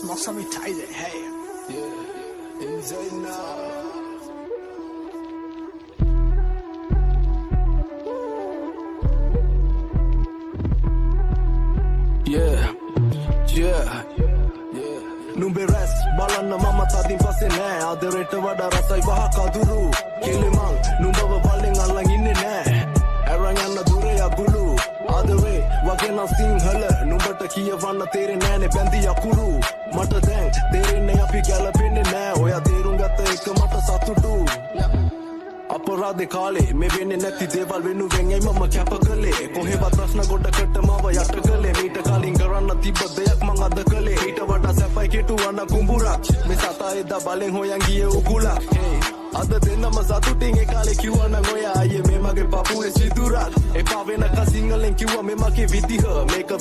Smoke some ties it, hey. Yeah, inside now. Yeah, yeah. Numbe rest, balanna mama tadin passe nae. Adereta wada rasai waha kaduru. Kelemang, numbawa ballen allan inne nae. Aran yanna dure ya gulu. Other way, wagena sinhala. Numbata kiyawanna tere nae ne bandi yakuru. Mata දැන් තේරෙන්නේ අපි ගැලපෙන්නේ නෑ ඔයා තේරුම් ගත්ත එක මට සතුටු අපරාධේ කාලේ මේ වෙන්නේ නැති දේවල් වෙනුවෙන් ඇයි මම කැප කළේ කොහෙවත් ප්‍රශ්න ගොඩකට මව යට කළේ මීට කලින් කරන්න තිබ්බ දෙයක් මං අද කළේ ඊට වඩා සැපයි කෙටුවන කුඹුරක් මේ සතා එදා බලෙන් හොයන් ගියේ උගුලක් අද දෙන්නම සතුටින් ඒ කාලේ කිව්වා නම් ඔයා අයියේ මේ මගේ පපුවේ සිදුරක් එපා වෙනක සිංහලෙන් කිව්වා මේ මගේ විදිහ මේක